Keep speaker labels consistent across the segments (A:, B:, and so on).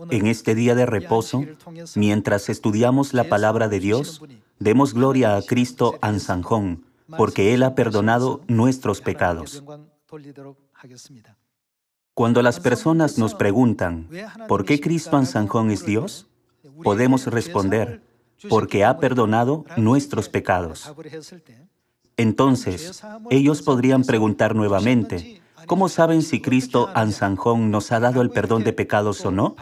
A: En este día de reposo, mientras estudiamos la palabra de Dios, demos gloria a Cristo Ansanjón, porque Él ha perdonado nuestros pecados. Cuando las personas nos preguntan, ¿por qué Cristo Ansanjón es Dios?, podemos responder, porque ha perdonado nuestros pecados. Entonces, ellos podrían preguntar nuevamente, ¿cómo saben si Cristo Ansanjón nos ha dado el perdón de pecados o no?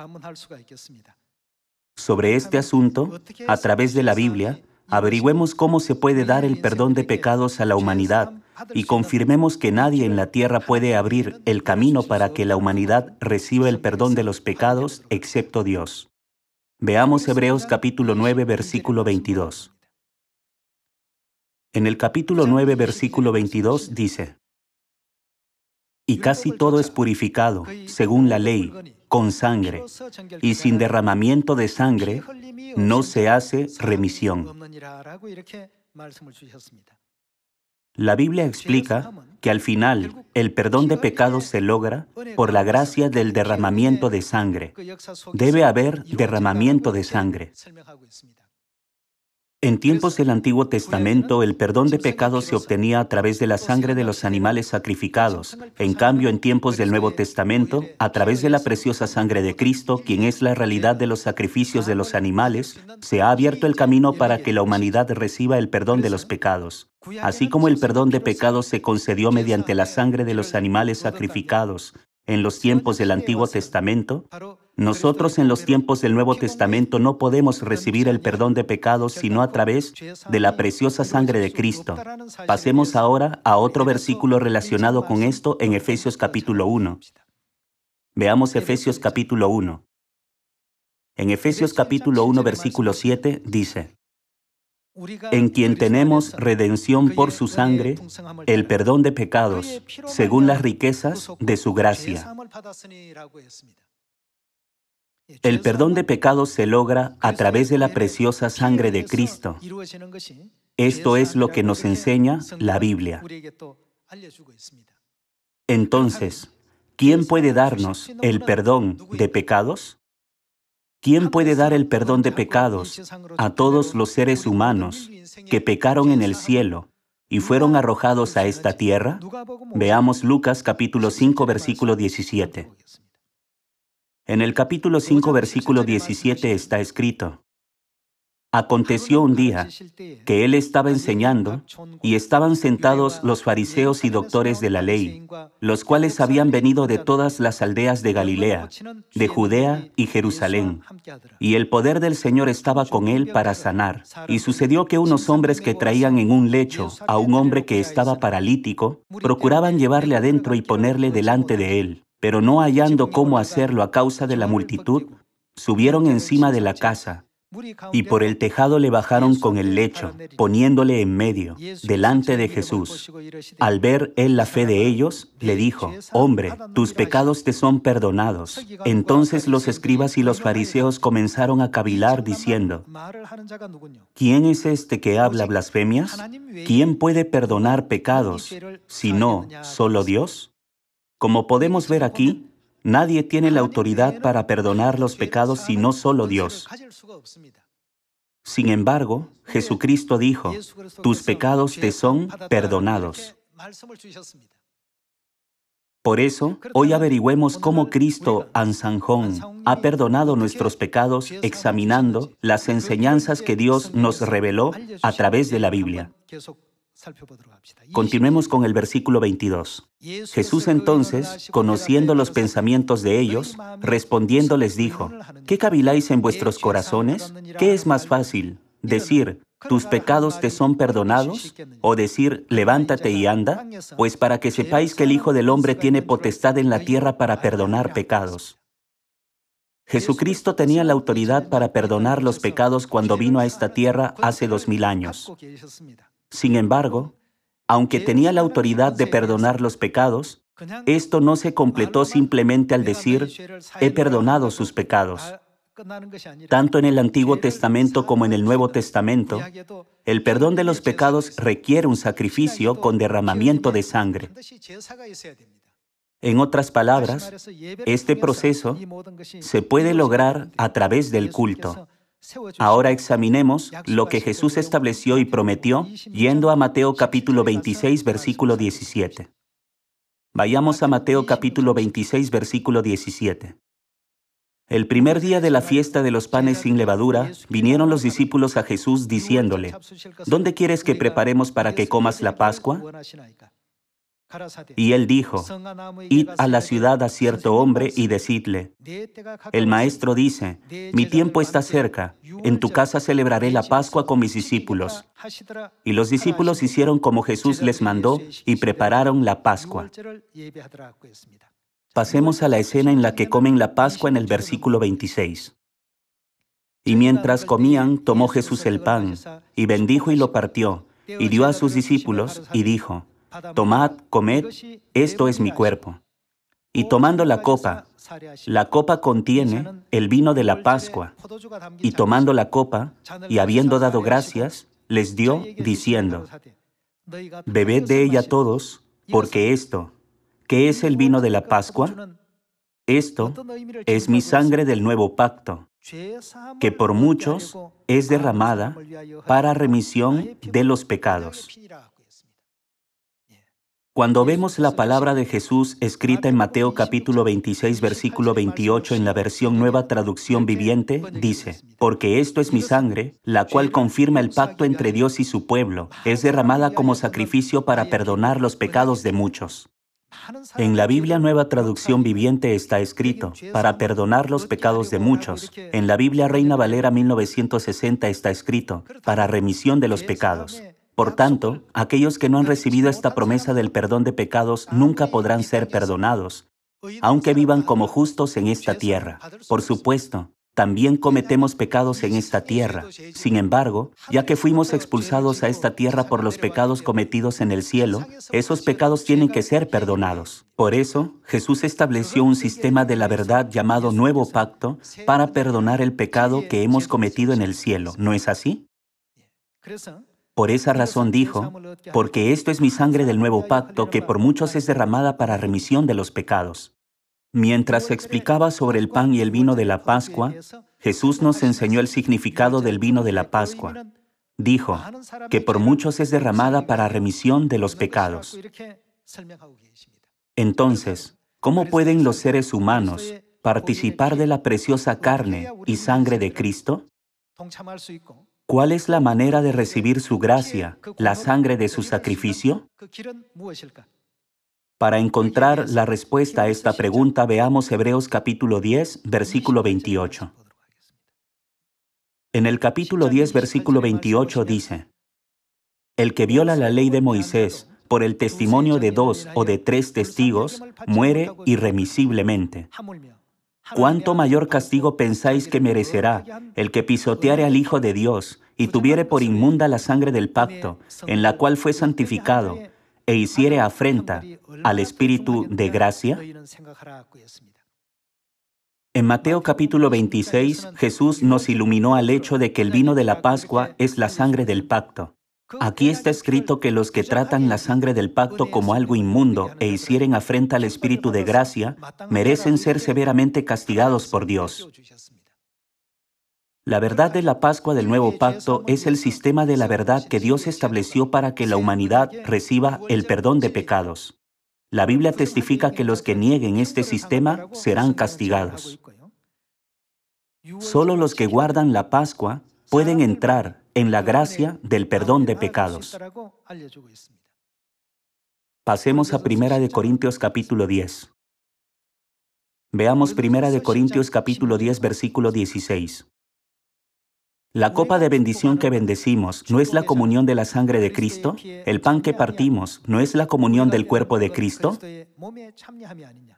A: Sobre este asunto, a través de la Biblia, averigüemos cómo se puede dar el perdón de pecados a la humanidad y confirmemos que nadie en la tierra puede abrir el camino para que la humanidad reciba el perdón de los pecados excepto Dios. Veamos Hebreos capítulo 9, versículo 22. En el capítulo 9, versículo 22 dice, «Y casi todo es purificado, según la ley, con sangre, y sin derramamiento de sangre no se hace remisión». La Biblia explica que al final el perdón de pecados se logra por la gracia del derramamiento de sangre. Debe haber derramamiento de sangre. En tiempos del Antiguo Testamento, el perdón de pecados se obtenía a través de la sangre de los animales sacrificados. En cambio, en tiempos del Nuevo Testamento, a través de la preciosa sangre de Cristo, quien es la realidad de los sacrificios de los animales, se ha abierto el camino para que la humanidad reciba el perdón de los pecados. Así como el perdón de pecados se concedió mediante la sangre de los animales sacrificados en los tiempos del Antiguo Testamento, nosotros en los tiempos del Nuevo Testamento no podemos recibir el perdón de pecados sino a través de la preciosa sangre de Cristo. Pasemos ahora a otro versículo relacionado con esto en Efesios capítulo 1. Veamos Efesios capítulo 1. En Efesios capítulo 1, versículo 7 dice, «En quien tenemos redención por su sangre, el perdón de pecados, según las riquezas de su gracia». El perdón de pecados se logra a través de la preciosa sangre de Cristo. Esto es lo que nos enseña la Biblia. Entonces, ¿quién puede darnos el perdón de pecados? ¿Quién puede dar el perdón de pecados a todos los seres humanos que pecaron en el cielo y fueron arrojados a esta tierra? Veamos Lucas capítulo 5, versículo 17. En el capítulo 5, versículo 17 está escrito, «Aconteció un día que él estaba enseñando y estaban sentados los fariseos y doctores de la ley, los cuales habían venido de todas las aldeas de Galilea, de Judea y Jerusalén. Y el poder del Señor estaba con él para sanar. Y sucedió que unos hombres que traían en un lecho a un hombre que estaba paralítico, procuraban llevarle adentro y ponerle delante de él. Pero no hallando cómo hacerlo a causa de la multitud, subieron encima de la casa, y por el tejado le bajaron con el lecho, poniéndole en medio, delante de Jesús. Al ver él la fe de ellos, le dijo, «Hombre, tus pecados te son perdonados». Entonces los escribas y los fariseos comenzaron a cavilar diciendo, «¿Quién es este que habla blasfemias? ¿Quién puede perdonar pecados, sino solo Dios?». Como podemos ver aquí, nadie tiene la autoridad para perdonar los pecados sino solo Dios. Sin embargo, Jesucristo dijo, «Tus pecados te son perdonados». Por eso, hoy averigüemos cómo Cristo Ansanjón ha perdonado nuestros pecados examinando las enseñanzas que Dios nos reveló a través de la Biblia. Continuemos con el versículo 22. Jesús entonces, conociendo los pensamientos de ellos, respondiendo les dijo, ¿qué caviláis en vuestros corazones? ¿Qué es más fácil? ¿Decir, tus pecados te son perdonados? ¿O decir, levántate y anda? Pues para que sepáis que el Hijo del Hombre tiene potestad en la tierra para perdonar pecados. Jesucristo tenía la autoridad para perdonar los pecados cuando vino a esta tierra hace 2000 años. Sin embargo, aunque tenía la autoridad de perdonar los pecados, esto no se completó simplemente al decir, he perdonado sus pecados. Tanto en el Antiguo Testamento como en el Nuevo Testamento, el perdón de los pecados requiere un sacrificio con derramamiento de sangre. En otras palabras, este proceso se puede lograr a través del culto. Ahora examinemos lo que Jesús estableció y prometió yendo a Mateo capítulo 26, versículo 17. Vayamos a Mateo capítulo 26, versículo 17. El primer día de la fiesta de los panes sin levadura, vinieron los discípulos a Jesús diciéndole, ¿dónde quieres que preparemos para que comas la Pascua? Y él dijo, id a la ciudad a cierto hombre y decidle, el maestro dice, mi tiempo está cerca, en tu casa celebraré la Pascua con mis discípulos. Y los discípulos hicieron como Jesús les mandó y prepararon la Pascua. Pasemos a la escena en la que comen la Pascua en el versículo 26. Y mientras comían, tomó Jesús el pan, y bendijo y lo partió, y dio a sus discípulos, y dijo, tomad, comed, esto es mi cuerpo. Y tomando la copa contiene el vino de la Pascua, y tomando la copa, y habiendo dado gracias, les dio, diciendo, bebed de ella todos, porque esto, ¿qué es el vino de la Pascua? Esto es mi sangre del nuevo pacto, que por muchos es derramada para remisión de los pecados. Cuando vemos la palabra de Jesús escrita en Mateo capítulo 26, versículo 28 en la versión Nueva Traducción Viviente, dice, porque esto es mi sangre, la cual confirma el pacto entre Dios y su pueblo, es derramada como sacrificio para perdonar los pecados de muchos. En la Biblia Nueva Traducción Viviente está escrito, para perdonar los pecados de muchos. En la Biblia Reina Valera 1960 está escrito, para remisión de los pecados. Por tanto, aquellos que no han recibido esta promesa del perdón de pecados nunca podrán ser perdonados, aunque vivan como justos en esta tierra. Por supuesto, también cometemos pecados en esta tierra. Sin embargo, ya que fuimos expulsados a esta tierra por los pecados cometidos en el cielo, esos pecados tienen que ser perdonados. Por eso, Jesús estableció un sistema de la verdad llamado Nuevo Pacto para perdonar el pecado que hemos cometido en el cielo. ¿No es así? Por esa razón dijo, porque esto es mi sangre del nuevo pacto que por muchos es derramada para remisión de los pecados. Mientras explicaba sobre el pan y el vino de la Pascua, Jesús nos enseñó el significado del vino de la Pascua. Dijo, que por muchos es derramada para remisión de los pecados. Entonces, ¿cómo pueden los seres humanos participar de la preciosa carne y sangre de Cristo? ¿Cuál es la manera de recibir su gracia, la sangre de su sacrificio? Para encontrar la respuesta a esta pregunta, veamos Hebreos capítulo 10, versículo 28. En el capítulo 10, versículo 28 dice, el que viola la ley de Moisés por el testimonio de 2 o de 3 testigos, muere irremisiblemente. ¿Cuánto mayor castigo pensáis que merecerá el que pisoteare al Hijo de Dios y tuviere por inmunda la sangre del pacto, en la cual fue santificado, e hiciere afrenta al Espíritu de gracia? En Mateo capítulo 26, Jesús nos iluminó al hecho de que el vino de la Pascua es la sangre del pacto. Aquí está escrito que los que tratan la sangre del pacto como algo inmundo e hicieren afrenta al Espíritu de gracia, merecen ser severamente castigados por Dios. La verdad de la Pascua del Nuevo Pacto es el sistema de la verdad que Dios estableció para que la humanidad reciba el perdón de pecados. La Biblia testifica que los que nieguen este sistema serán castigados. Solo los que guardan la Pascua pueden entrar en la gracia del perdón de pecados. Pasemos a 1 Corintios capítulo 10. Veamos 1 Corintios capítulo 10, versículo 16. La copa de bendición que bendecimos, ¿no es la comunión de la sangre de Cristo? ¿El pan que partimos, no es la comunión del cuerpo de Cristo?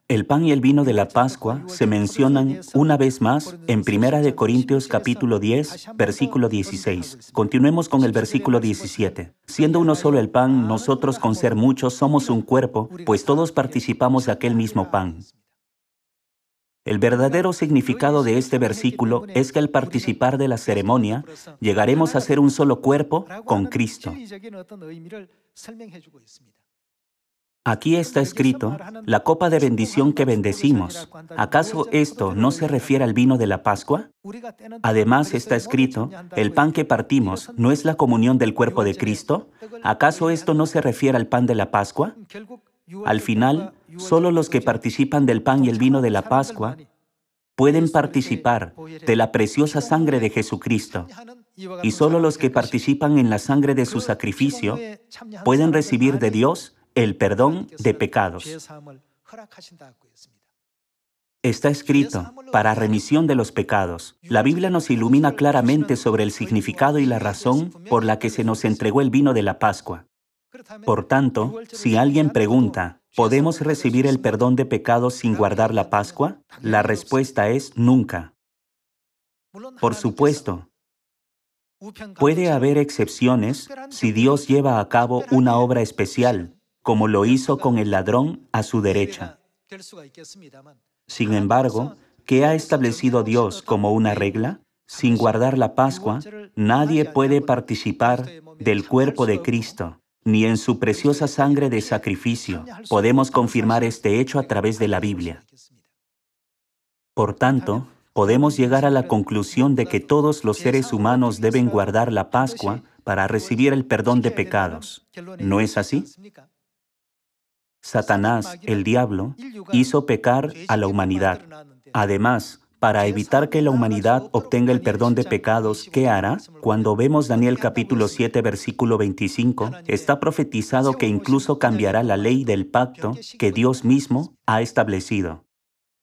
A: El pan y el vino de la Pascua se mencionan una vez más en 1 Corintios capítulo 10, versículo 16. Continuemos con el versículo 17. Siendo uno solo el pan, nosotros con ser muchos somos un cuerpo, pues todos participamos de aquel mismo pan. El verdadero significado de este versículo es que al participar de la ceremonia, llegaremos a ser un solo cuerpo con Cristo. Aquí está escrito, la copa de bendición que bendecimos. ¿Acaso esto no se refiere al vino de la Pascua? Además está escrito, el pan que partimos ¿no es la comunión del cuerpo de Cristo? ¿Acaso esto no se refiere al pan de la Pascua? Al final, solo los que participan del pan y el vino de la Pascua pueden participar de la preciosa sangre de Jesucristo. Y solo los que participan en la sangre de su sacrificio pueden recibir de Dios el perdón de pecados. Está escrito, para remisión de los pecados. La Biblia nos ilumina claramente sobre el significado y la razón por la que se nos entregó el vino de la Pascua. Por tanto, si alguien pregunta, ¿podemos recibir el perdón de pecados sin guardar la Pascua? La respuesta es nunca. Por supuesto, puede haber excepciones si Dios lleva a cabo una obra especial, como lo hizo con el ladrón a su derecha. Sin embargo, ¿qué ha establecido Dios como una regla? Sin guardar la Pascua, nadie puede participar del cuerpo de Cristo, ni en su preciosa sangre de sacrificio. Podemos confirmar este hecho a través de la Biblia. Por tanto, podemos llegar a la conclusión de que todos los seres humanos deben guardar la Pascua para recibir el perdón de pecados. ¿No es así? Satanás, el diablo, hizo pecar a la humanidad. Además, para evitar que la humanidad obtenga el perdón de pecados, ¿qué hará? Cuando vemos Daniel capítulo 7, versículo 25, está profetizado que incluso cambiará la ley del pacto que Dios mismo ha establecido.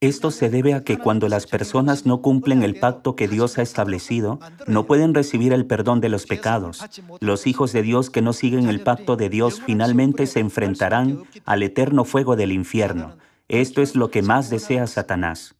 A: Esto se debe a que cuando las personas no cumplen el pacto que Dios ha establecido, no pueden recibir el perdón de los pecados. Los hijos de Dios que no siguen el pacto de Dios finalmente se enfrentarán al eterno fuego del infierno. Esto es lo que más desea Satanás.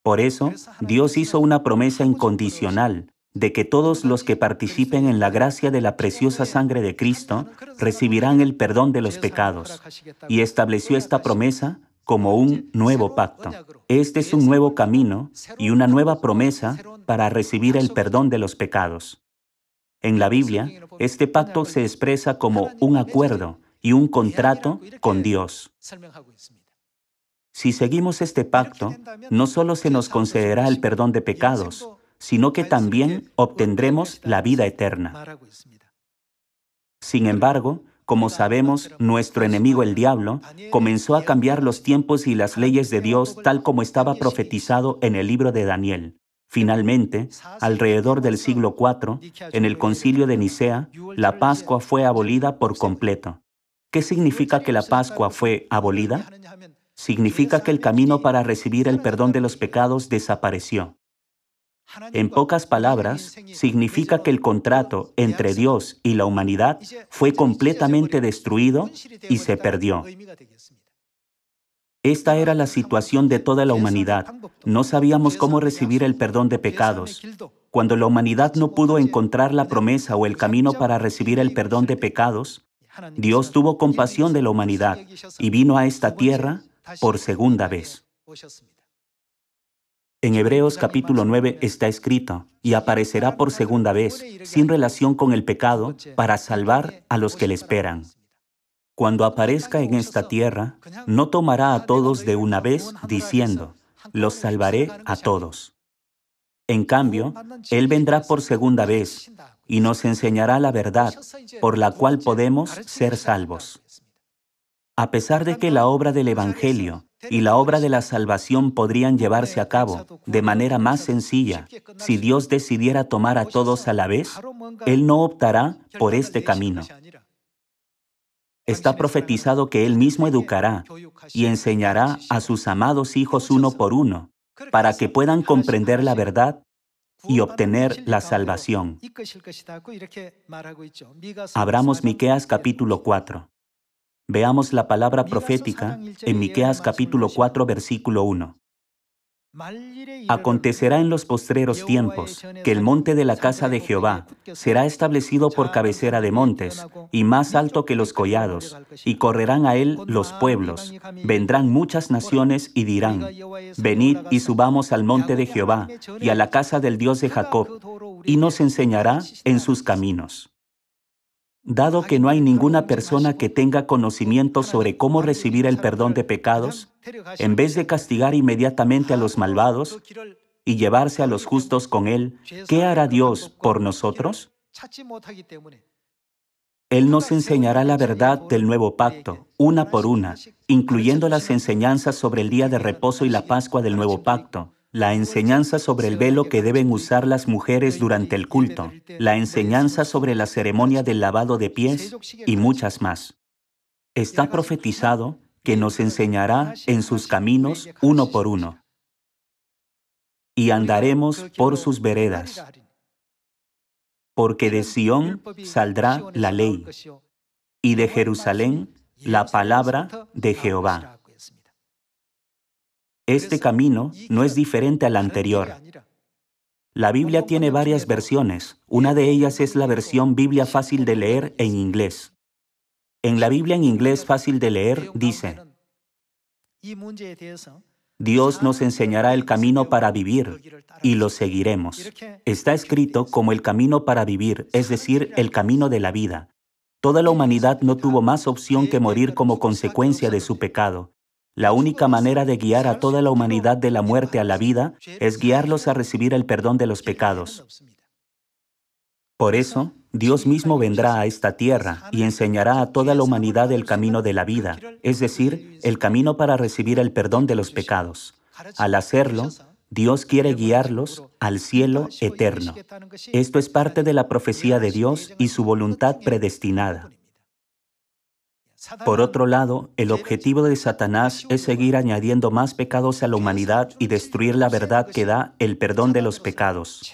A: Por eso, Dios hizo una promesa incondicional de que todos los que participen en la gracia de la preciosa sangre de Cristo recibirán el perdón de los pecados. Y estableció esta promesa como un nuevo pacto. Este es un nuevo camino y una nueva promesa para recibir el perdón de los pecados. En la Biblia, este pacto se expresa como un acuerdo y un contrato con Dios. Si seguimos este pacto, no solo se nos concederá el perdón de pecados, sino que también obtendremos la vida eterna. Sin embargo, como sabemos, nuestro enemigo el diablo comenzó a cambiar los tiempos y las leyes de Dios tal como estaba profetizado en el libro de Daniel. Finalmente, alrededor del siglo IV, en el concilio de Nicea, la Pascua fue abolida por completo. ¿Qué significa que la Pascua fue abolida? Significa que el camino para recibir el perdón de los pecados desapareció. En pocas palabras, significa que el contrato entre Dios y la humanidad fue completamente destruido y se perdió. Esta era la situación de toda la humanidad. No sabíamos cómo recibir el perdón de pecados. Cuando la humanidad no pudo encontrar la promesa o el camino para recibir el perdón de pecados, Dios tuvo compasión de la humanidad y vino a esta tierra por segunda vez. En Hebreos capítulo 9 está escrito, y aparecerá por segunda vez, sin relación con el pecado, para salvar a los que le esperan. Cuando aparezca en esta tierra, no tomará a todos de una vez, diciendo, los salvaré a todos. En cambio, Él vendrá por segunda vez, y nos enseñará la verdad, por la cual podemos ser salvos. A pesar de que la obra del Evangelio y la obra de la salvación podrían llevarse a cabo de manera más sencilla, si Dios decidiera tomar a todos a la vez, Él no optará por este camino. Está profetizado que Él mismo educará y enseñará a sus amados hijos uno por uno, para que puedan comprender la verdad y obtener la salvación. Abramos Miqueas capítulo 4. Veamos la palabra profética en Miqueas capítulo 4, versículo 1. Acontecerá en los postreros tiempos que el monte de la casa de Jehová será establecido por cabecera de montes y más alto que los collados, y correrán a él los pueblos. Vendrán muchas naciones y dirán, venid y subamos al monte de Jehová y a la casa del Dios de Jacob, y nos enseñará en sus caminos. Dado que no hay ninguna persona que tenga conocimiento sobre cómo recibir el perdón de pecados, en vez de castigar inmediatamente a los malvados y llevarse a los justos con Él, ¿qué hará Dios por nosotros? Él nos enseñará la verdad del nuevo pacto, una por una, incluyendo las enseñanzas sobre el día de reposo y la Pascua del nuevo pacto, la enseñanza sobre el velo que deben usar las mujeres durante el culto, la enseñanza sobre la ceremonia del lavado de pies y muchas más. Está profetizado que nos enseñará en sus caminos uno por uno, y andaremos por sus veredas, porque de Sión saldrá la ley, y de Jerusalén la palabra de Jehová. Este camino no es diferente al anterior. La Biblia tiene varias versiones. Una de ellas es la versión Biblia fácil de leer en inglés. En la Biblia en inglés fácil de leer dice: Dios nos enseñará el camino para vivir, y lo seguiremos. Está escrito como el camino para vivir, es decir, el camino de la vida. Toda la humanidad no tuvo más opción que morir como consecuencia de su pecado. La única manera de guiar a toda la humanidad de la muerte a la vida es guiarlos a recibir el perdón de los pecados. Por eso, Dios mismo vendrá a esta tierra y enseñará a toda la humanidad el camino de la vida, es decir, el camino para recibir el perdón de los pecados. Al hacerlo, Dios quiere guiarlos al cielo eterno. Esto es parte de la profecía de Dios y su voluntad predestinada. Por otro lado, el objetivo de Satanás es seguir añadiendo más pecados a la humanidad y destruir la verdad que da el perdón de los pecados.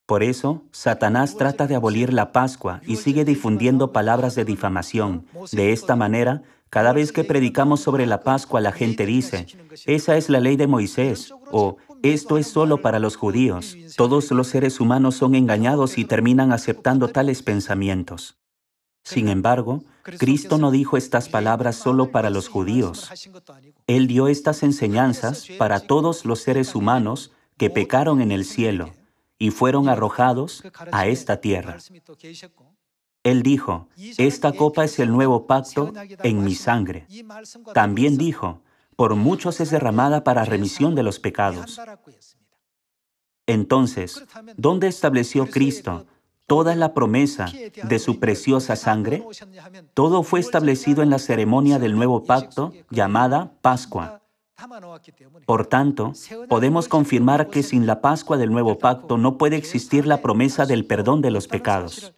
A: Por eso, Satanás trata de abolir la Pascua y sigue difundiendo palabras de difamación. De esta manera, cada vez que predicamos sobre la Pascua, la gente dice: «Esa es la ley de Moisés», o «Esto es solo para los judíos». Todos los seres humanos son engañados y terminan aceptando tales pensamientos. Sin embargo, Cristo no dijo estas palabras solo para los judíos. Él dio estas enseñanzas para todos los seres humanos que pecaron en el cielo y fueron arrojados a esta tierra. Él dijo: «Esta copa es el nuevo pacto en mi sangre». También dijo: «Por muchos es derramada para remisión de los pecados». Entonces, ¿dónde estableció Cristo toda la promesa de su preciosa sangre? Todo fue establecido en la ceremonia del nuevo pacto llamada Pascua. Por tanto, podemos confirmar que sin la Pascua del nuevo pacto no puede existir la promesa del perdón de los pecados.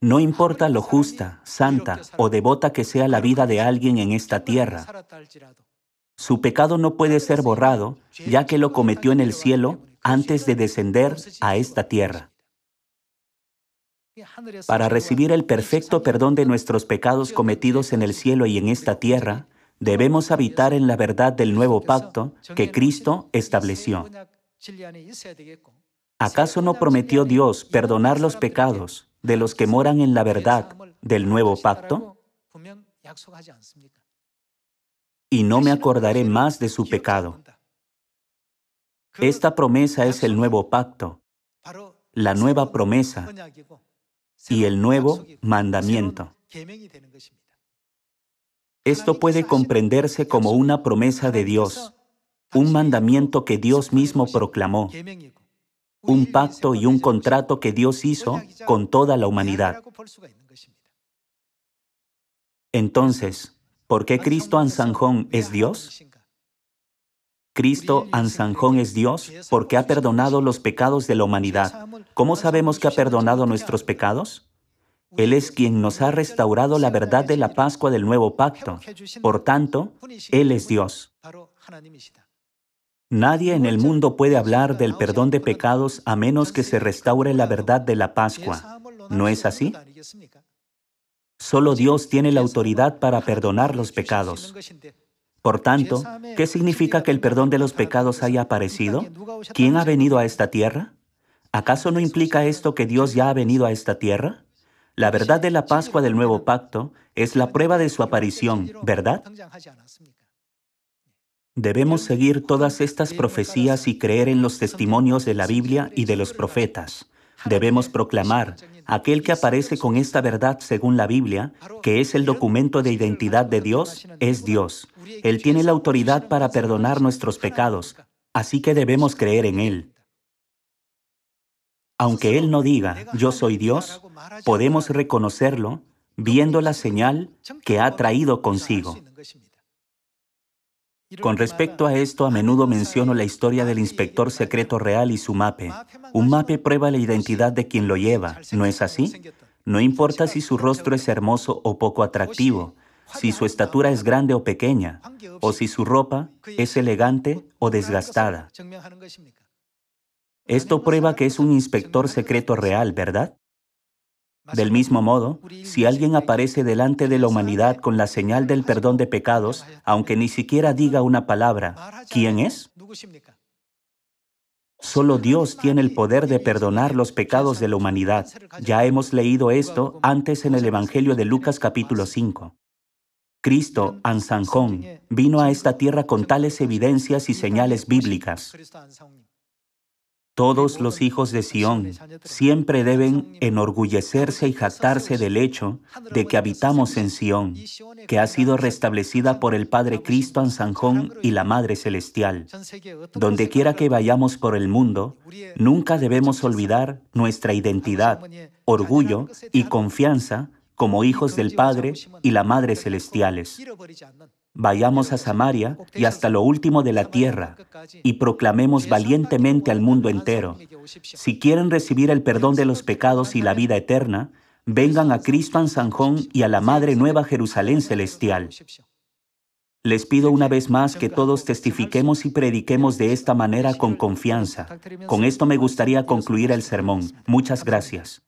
A: No importa lo justa, santa o devota que sea la vida de alguien en esta tierra, su pecado no puede ser borrado, ya que lo cometió en el cielo antes de descender a esta tierra. Para recibir el perfecto perdón de nuestros pecados cometidos en el cielo y en esta tierra, debemos habitar en la verdad del nuevo pacto que Cristo estableció. ¿Acaso no prometió Dios perdonar los pecados de los que moran en la verdad del nuevo pacto? Y no me acordaré más de su pecado. Esta promesa es el nuevo pacto, la nueva promesa y el nuevo mandamiento. Esto puede comprenderse como una promesa de Dios, un mandamiento que Dios mismo proclamó, un pacto y un contrato que Dios hizo con toda la humanidad. Entonces, ¿por qué Cristo Ansanjón es Dios? Cristo Ansanjón es Dios porque ha perdonado los pecados de la humanidad. ¿Cómo sabemos que ha perdonado nuestros pecados? Él es quien nos ha restaurado la verdad de la Pascua del nuevo pacto. Por tanto, Él es Dios. Nadie en el mundo puede hablar del perdón de pecados a menos que se restaure la verdad de la Pascua. ¿No es así? Solo Dios tiene la autoridad para perdonar los pecados. Por tanto, ¿qué significa que el perdón de los pecados haya aparecido? ¿Quién ha venido a esta tierra? ¿Acaso no implica esto que Dios ya ha venido a esta tierra? La verdad de la Pascua del nuevo pacto es la prueba de su aparición, ¿verdad? Debemos seguir todas estas profecías y creer en los testimonios de la Biblia y de los profetas. Debemos proclamar, aquel que aparece con esta verdad según la Biblia, que es el documento de identidad de Dios, es Dios. Él tiene la autoridad para perdonar nuestros pecados, así que debemos creer en Él. Aunque Él no diga, yo soy Dios, podemos reconocerlo viendo la señal que ha traído consigo. Con respecto a esto, a menudo menciono la historia del inspector secreto real y su mape. Un mape prueba la identidad de quien lo lleva, ¿no es así? No importa si su rostro es hermoso o poco atractivo, si su estatura es grande o pequeña, o si su ropa es elegante o desgastada. Esto prueba que es un inspector secreto real, ¿verdad? Del mismo modo, si alguien aparece delante de la humanidad con la señal del perdón de pecados, aunque ni siquiera diga una palabra, ¿quién es? Solo Dios tiene el poder de perdonar los pecados de la humanidad. Ya hemos leído esto antes en el Evangelio de Lucas capítulo 5. Cristo, Ansanjón, vino a esta tierra con tales evidencias y señales bíblicas. Todos los hijos de Sión siempre deben enorgullecerse y jactarse del hecho de que habitamos en Sión, que ha sido restablecida por el Padre Cristo Ansanjón y la Madre Celestial. Donde quiera que vayamos por el mundo, nunca debemos olvidar nuestra identidad, orgullo y confianza como hijos del Padre y la Madre Celestiales. Vayamos a Samaria y hasta lo último de la tierra y proclamemos valientemente al mundo entero. Si quieren recibir el perdón de los pecados y la vida eterna, vengan a Cristo Ansanjón y a la Madre Nueva Jerusalén Celestial. Les pido una vez más que todos testifiquemos y prediquemos de esta manera con confianza. Con esto me gustaría concluir el sermón. Muchas gracias.